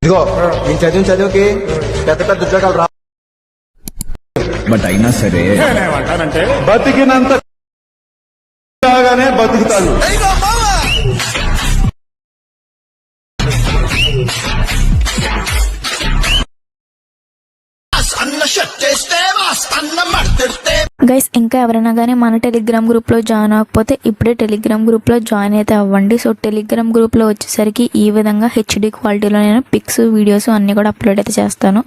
ఇదిగో నేను చదువుకి పెద్ద పెద్ద ఉద్యోగాలు రా, బట్ అయినా సరే నేనేమంటానంటే బతికినంత బతుకుతాను. గైస్ ఇంకా ఎవరైనా కానీ మన టెలిగ్రామ్ గ్రూప్లో జాయిన్ అవ్వకపోతే ఇప్పుడే టెలిగ్రామ్ గ్రూప్లో జాయిన్ అయితే అవ్వండి. సో టెలిగ్రామ్ గ్రూప్లో వచ్చేసరికి ఈ విధంగా హెచ్డి క్వాలిటీలో నేను పిక్స్ వీడియోస్ అన్నీ కూడా అప్లోడ్ అయితే చేస్తాను.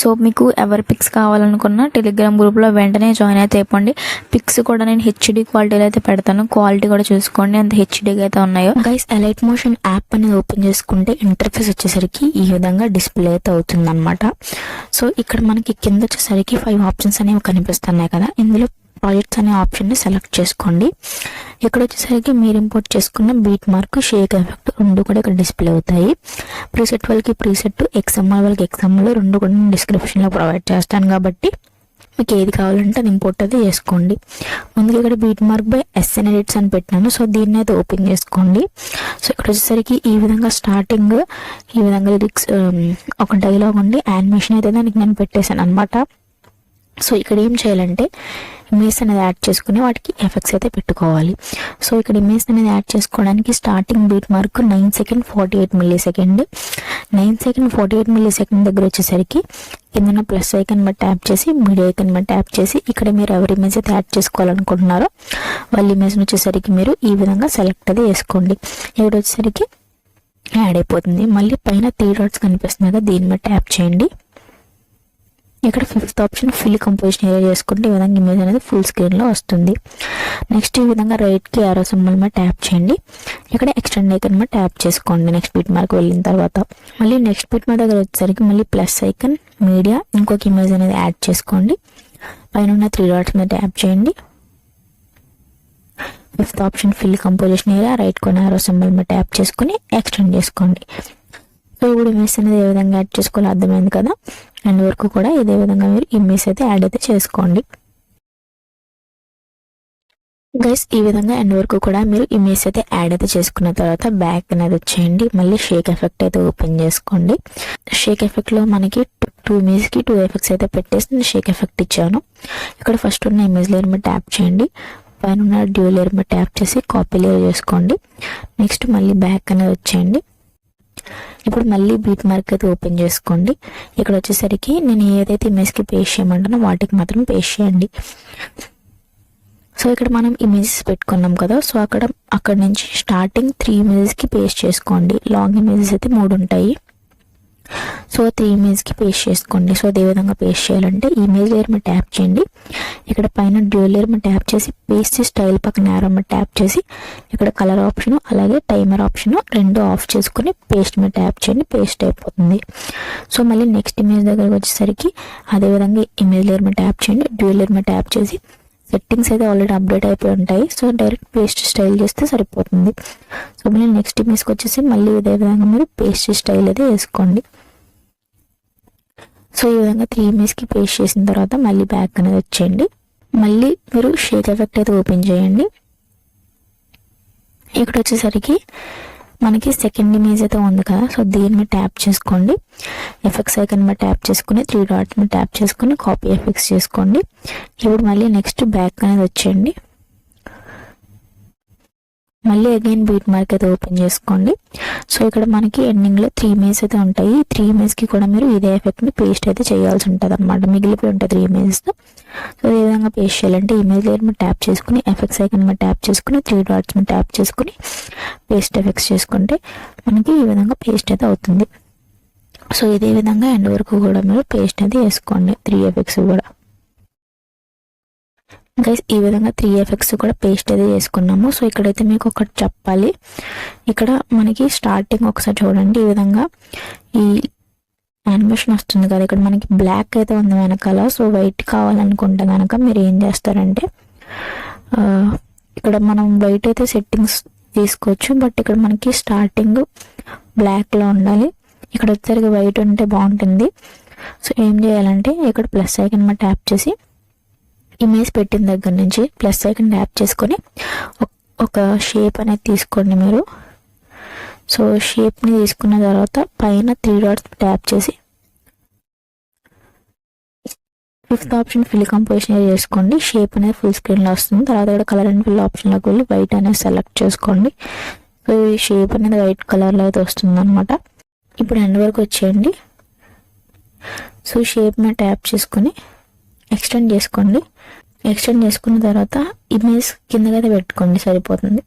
సో మీకు ఎవరి పిక్స్ కావాలనుకున్నా టెలిగ్రామ్ గ్రూప్లో వెంటనే జాయిన్ అయితే అయిపోండి. పిక్స్ కూడా నేను హెచ్డి క్వాలిటీలో అయితే పెడతాను. క్వాలిటీ కూడా చూసుకోండి ఎంత హెచ్డీగా అయితే ఉన్నాయో. గైస్ ఎలైట్ మోషన్ యాప్ అనేది ఓపెన్ చేసుకుంటే ఇంటర్ఫేస్ వచ్చేసరికి ఈ విధంగా డిస్ప్లే అయితే అవుతుంది అనమాట. సో ఇక్కడ మనకి కింద వచ్చేసరికి 5 ఆప్షన్స్ అనేవి కనిపిస్తున్నాయి కదా, ఇందులో ప్రాజెక్ట్స్ అనే ఆప్షన్ని సెలెక్ట్ చేసుకోండి. ఇక్కడ వచ్చేసరికి మీరు ఇంపోర్ట్ చేసుకున్న బీట్ మార్క్, షేక్ ఎఫెక్ట్ రెండు కూడా ఇక్కడ డిస్ప్లే అవుతాయి. ప్రీసెట్ వాళ్ళకి ప్రీసెట్, ఎక్స్ఎంఎల్ వాళ్ళకి ఎక్స్ఎంఎల్ రెండు కూడా నేను డిస్క్రిప్షన్లో ప్రొవైడ్ చేస్తాను కాబట్టి మీకు ఏది కావాలంటే అది ఇంపోర్ట్ అయితే చేసుకోండి. ముందుగా ఇక్కడ beat mark by SN edits అని పెట్టినాను. సో దీన్ని అయితే ఓపెన్ చేసుకోండి. సో ఇక్కడ వచ్చేసరికి ఈ విధంగా స్టార్టింగ్ ఈ విధంగా లిరిక్స్ ఒక డైలాగ్ ఉండి యానిమేషన్ అయితే దానికి నేను పెట్టేశాను అనమాట. సో ఇక్కడ ఏం చేయాలంటే ఇమేజ్ అనేది యాడ్ చేసుకుని వాటికి ఎఫెక్ట్స్ అయితే పెట్టుకోవాలి. సో ఇక్కడ ఇమేజ్ అనేది యాడ్ చేసుకోవడానికి starting beat mark 9 second 48 milli second 9 second 48 milli second దగ్గర వచ్చేసరికి కింద ప్లస్ ఐకన్ బట్టి ట్యాప్ చేసి మీడియా ఐకన్ బట్టి ట్యాప్ చేసి ఇక్కడ మీరు ఎవరి ఇమేజ్ అయితే యాడ్ చేసుకోవాలనుకుంటున్నారో వాళ్ళ ఇమేజ్ వచ్చేసరికి మీరు ఈ విధంగా సెలెక్ట్ అయితే చేసుకోండి. ఇక్కడ వచ్చేసరికి యాడ్ అయిపోతుంది. మళ్ళీ పైన 3 డాట్స్ కనిపిస్తున్నాయి కదా, దీన్ని బట్టి ట్యాప్ చేయండి. ఇక్కడ 5th option fill composition area చేసుకుంటే ఈ విధంగా ఇమేజ్ అనేది ఫుల్ స్క్రీన్లో వస్తుంది. నెక్స్ట్ ఈ విధంగా రైట్కి యారో సింబల్ మీద ట్యాప్ చేయండి. ఇక్కడ ఎక్స్టెండ్ ఐకన్ మీద ట్యాప్ చేసుకోండి. నెక్స్ట్ బీట్ మార్క్ వెళ్ళిన తర్వాత మళ్ళీ నెక్స్ట్ బీట్ మార్క్ దగ్గర వచ్చేసరికి మళ్ళీ ప్లస్ ఐకన్ మీడియా ఇంకొక ఇమేజ్ అనేది యాడ్ చేసుకోండి. పైన ఉన్న 3 డాట్స్ మీద ట్యాప్ చేయండి. 5th option fill composition area right కొన్న యారో సింబల్ మీద ట్యాప్ చేసుకుని ఎక్స్టెండ్ చేసుకోండి. సో ఇప్పుడు ఇమేజ్ అనేది ఏ విధంగా యాడ్ చేసుకోవాలో అర్థమైంది కదా. అండ్ వరకు కూడా ఇదే విధంగా మీరు ఇమేజ్ అయితే యాడ్ అయితే చేసుకోండి. గైస్ ఈ విధంగా ఎండ్ వరకు కూడా మీరు ఇమేజ్ అయితే యాడ్ అయితే చేసుకున్న తర్వాత బ్యాక్ అనేది వచ్చేయండి. మళ్ళీ షేక్ ఎఫెక్ట్ అయితే ఓపెన్ చేసుకోండి. షేక్ ఎఫెక్ట్లో మనకి 2 ఇమేజ్కి 2 ఎఫెక్ట్స్ అయితే పెట్టేసి నేను షేక్ ఎఫెక్ట్ ఇచ్చాను. ఇక్కడ ఫస్ట్ ఉన్న ఇమేజ్ లేయర్ మీద ట్యాప్ చేయండి. పైన ఉన్న డ్యూ లేయర్ మీద ట్యాప్ చేసి కాపీ లేయర్ చేసుకోండి. నెక్స్ట్ మళ్ళీ బ్యాక్ అనేది వచ్చేయండి. ఇప్పుడు మళ్ళీ బీట్ మార్క్ అయితే ఓపెన్ చేసుకోండి. ఇక్కడ వచ్చేసరికి నేను ఏదైతే ఇమేజ్కి పేస్ట్ చేయమంటానో వాటికి మాత్రం పేస్ట్ చేయండి. సో ఇక్కడ మనం ఇమేజెస్ పెట్టుకున్నాం కదా, సో అక్కడ నుంచి స్టార్టింగ్ 3 ఇమేజెస్కి పేస్ట్ చేసుకోండి. లాంగ్ ఇమేజెస్ అయితే 3 ఉంటాయి. సో 3 ఇమేజ్కి పేస్ట్ చేసుకోండి. సో అదేవిధంగా పేస్ట్ చేయాలంటే ఇమేజ్ లేయర్ మీద ట్యాప్ చేయండి. ఇక్కడ పైన డ్యూ లేయర్ మీద ట్యాప్ చేసి పేస్ట్ స్టైల్ పక్కన యారో మీద ట్యాప్ చేసి ఇక్కడ కలర్ ఆప్షన్ అలాగే టైమర్ ఆప్షన్ రెండు ఆఫ్ చేసుకుని పేస్ట్ మీద ట్యాప్ చేయండి. పేస్ట్ అయిపోతుంది. సో మళ్ళీ నెక్స్ట్ ఇమేజ్ దగ్గరకు వచ్చేసరికి అదేవిధంగా ఇమేజ్ లేయర్ మీద ట్యాప్ చేయండి. డ్యూ లేయర్ మీద ట్యాప్ చేసి సెట్టింగ్స్ అయితే ఆల్రెడీ అప్డేట్ అయిపోయి ఉంటాయి. సో డైరెక్ట్ పేస్ట్ స్టైల్ చేస్తే సరిపోతుంది. సో మళ్ళీ నెక్స్ట్ ఇమేజ్కి వచ్చేసి మళ్ళీ ఇదే విధంగా మీరు పేస్ట్ స్టైల్ అయితే వేసుకోండి. సో ఈ విధంగా 3 ఇమేజ్కి పేస్ట్ చేసిన తర్వాత మళ్ళీ బ్యాక్ అనేది వచ్చేయండి. మళ్ళీ మీరు షేక్ ఎఫెక్ట్ అయితే ఓపెన్ చేయండి. ఇక్కడ వచ్చేసరికి మనకి సెకండ్ ఇమేజ్ అయితే ఉంది కదా, సో దీని మీద ట్యాప్ చేసుకోండి. ఎఫెక్ట్స్ ఐకన్ మీద ట్యాప్ చేసుకుని 3 డాట్స్ మీద ట్యాప్ చేసుకుని కాపీ ఎఫెక్ట్స్ చేసుకోండి. ఇప్పుడు మళ్ళీ నెక్స్ట్ బ్యాక్ అనేది వచ్చేయండి. మళ్ళీ అగైన్ బీట్ మార్క్ అయితే ఓపెన్ చేసుకోండి. సో ఇక్కడ మనకి ఎండింగ్లో 3 ఇమేజ్ అయితే ఉంటాయి. 3 ఇమేజ్కి కూడా మీరు ఇదే ఎఫెక్ట్ని పేస్ట్ అయితే చేయాల్సి ఉంటుంది అనమాట. మిగిలిపోయి ఉంటాయి 3 ఇమేజెస్తో. సో ఏ విధంగా పేస్ట్ చేయాలంటే ఇమేజ్ లేయర్ మీద ట్యాప్ చేసుకుని ఎఫెక్ట్స్ ఐకన్ మీద ట్యాప్ చేసుకుని 3 డాట్స్ మీద ట్యాప్ చేసుకుని పేస్ట్ ఎఫెక్ట్స్ చేసుకుంటే మనకి ఈ విధంగా పేస్ట్ అయితే అవుతుంది. సో ఇదే విధంగా ఎండ్ వరకు కూడా మీరు పేస్ట్ అయితే వేసుకోండి 3 ఎఫెక్ట్స్ కూడా. గైస్ ఈ విధంగా 3 ఎఫెక్ట్స్ కూడా పేస్ట్ అయితే చేసుకున్నాము. సో ఇక్కడైతే మీకు ఒకటి చెప్పాలి. ఇక్కడ మనకి స్టార్టింగ్ ఒకసారి చూడండి, ఈ విధంగా ఈ యానిమేషన్ వస్తుంది కదా, ఇక్కడ మనకి బ్లాక్ అయితే ఉంది వెనకాల. సో వైట్ కావాలనుకుంటే కనుక మీరు ఏం చేస్తారంటే ఇక్కడ మనం వైట్ అయితే సెట్టింగ్స్ తీసుకోవచ్చు. బట్ ఇక్కడ మనకి స్టార్టింగ్ బ్లాక్లో ఉండాలి. ఇక్కడ వచ్చేసరికి వైట్ ఉంటే బాగుంటుంది. సో ఏం చేయాలంటే ఇక్కడ ప్లస్ ఐకన్ మీద ట్యాప్ చేసి ఇమేజ్ పెట్టిన దగ్గర నుంచి ప్లస్ ఐకన్ ట్యాప్ చేసుకొని ఒక షేప్ అనేది తీసుకోండి మీరు. సో షేప్ని తీసుకున్న తర్వాత పైన 3 డాట్స్ ట్యాప్ చేసి 5th ఆప్షన్ ఫిల్ కంపోజిషన్ చేసుకోండి. షేప్ అనేది ఫుల్ స్క్రీన్లో వస్తుంది. తర్వాత ఇక్కడ కలర్ అండ్ ఫిల్ ఆప్షన్లోకి వెళ్ళి వైట్ అనేది సెలెక్ట్ చేసుకోండి. సో ఈ షేప్ అనేది వైట్ కలర్లో అయితే వస్తుంది అనమాట. ఇప్పుడు ఎండ్ వరకు వచ్చేయండి. సో షేప్ మీద ట్యాప్ చేసుకొని ఎక్స్టెండ్ చేసుకోండి. ఎక్స్టెండ్ చేసుకున్న తర్వాత ఇమేజ్ కిందకైతే పెట్టుకోండి, సరిపోతుంది.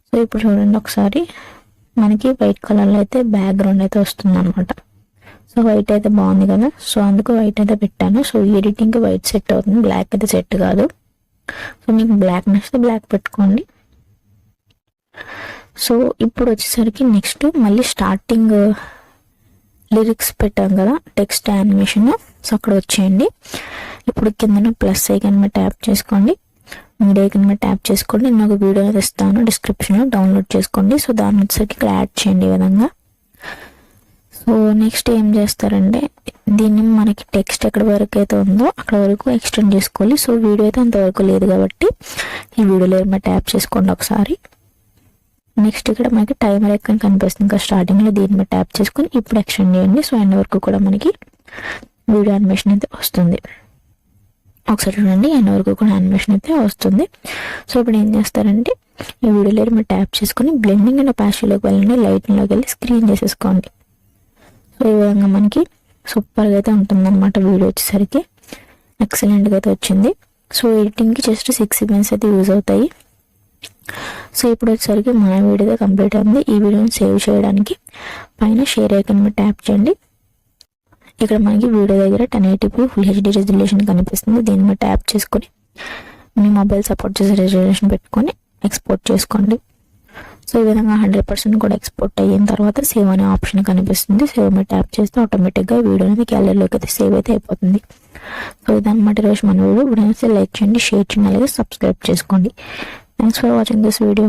సో ఇప్పుడు చూడండి ఒకసారి, మనకి వైట్ కలర్లో అయితే బ్యాక్గ్రౌండ్ అయితే వస్తుంది అనమాట. సో వైట్ అయితే బాగుంది కదా, సో అందుకు వైట్ అయితే పెట్టాను. సో ఎడిటింగ్కి వైట్ సెట్ అవుతుంది, బ్లాక్ అయితే సెట్ కాదు. సో మీకు బ్లాక్ నచ్చితే బ్లాక్ పెట్టుకోండి. సో ఇప్పుడు వచ్చేసరికి నెక్స్ట్ మళ్ళీ స్టార్టింగ్ లిరిక్స్ పెట్టాం కదా, టెక్స్ట్ యానిమేషన్. సో అక్కడ వచ్చేయండి. ఇప్పుడు కింద ప్లస్ ఐకాన్ మీద ట్యాప్ చేసుకోండి, మీడియా ఐకాన్ మీద ట్యాప్ చేసుకోండి. నేను ఒక వీడియో అనేది ఇస్తాను డిస్క్రిప్షన్లో, డౌన్లోడ్ చేసుకోండి. సో దాని వచ్చేసరికి ఇక్కడ యాడ్ చేయండి ఈ విధంగా. సో నెక్స్ట్ ఏం చేస్తారంటే దీన్ని మనకి టెక్స్ట్ ఎక్కడి వరకు అయితే ఉందో అక్కడ వరకు ఎక్స్టెండ్ చేసుకోవాలి. సో వీడియో అయితే అంతవరకు లేదు కాబట్టి ఈ వీడియోలో మీద ట్యాప్ చేసుకోండి ఒకసారి. నెక్స్ట్ ఇక్కడ మనకి టైమర్ ఐకాన్ కనిపిస్తుంది ఇంకా స్టార్టింగ్లో, దీని మీద ట్యాప్ చేసుకొని ఇప్పుడు ఎక్స్టెండ్ చేయండి. సో ఎండ్ వరకు కూడా మనకి వీడియో యానిమేషన్ అయితే వస్తుంది. ఒకసారి చూడండి, ఎండ్ వరకు కూడా యానిమేషన్ అయితే వస్తుంది. సో ఇప్పుడు ఏం చేస్తారంటే ఈ వీడియోలో మీరు ట్యాప్ చేసుకొని బ్లెండింగ్ అండ్ ఒపాసిటీలోకి వెళ్ళండి, లైటింగ్లోకి వెళ్ళి స్క్రీన్ చేసేసుకోండి. సో ఈ విధంగా మనకి సూపర్గా అయితే ఉంటుంది అనమాట. వీడియో వచ్చేసరికి ఎక్సలెంట్గా అయితే వచ్చింది. సో ఎడిటింగ్కి జస్ట్ 6 సెకండ్స్ అయితే యూజ్ అవుతాయి. సో ఇప్పుడు వచ్చేసరికి మన వీడియో అయితే కంప్లీట్ అయింది. ఈ వీడియోని సేవ్ చేయడానికి పైన షేర్ ఐకాన్ మీద ట్యాప్ చేయండి. ఇక్కడ మనకి వీడియో దగ్గర 1080p ఫుల్ హెచ్డి రెజల్యూషన్ కనిపిస్తుంది. దీని మీద ట్యాప్ చేసుకొని మీ మొబైల్ సపోర్ట్ చేసే రెజల్యూషన్ పెట్టుకొని ఎక్స్పోర్ట్ చేసుకోండి. సో ఈ విధంగా 100% కూడా ఎక్స్పోర్ట్ అయిన తర్వాత సేవ్ అనే ఆప్షన్ కనిపిస్తుంది. సేవ్ మీద ట్యాప్ చేస్తే ఆటోమేటిక్గా వీడియో అనేది గ్యాలరీలోకి అయితే సేవ్ అయితే అయిపోతుంది. సో ఇదన్నమాట ఈరోజు మన వీడియో. లైక్ చేయండి, షేర్ చేయండి, అలాగే సబ్స్క్రైబ్ చేసుకోండి. Thanks for watching this video.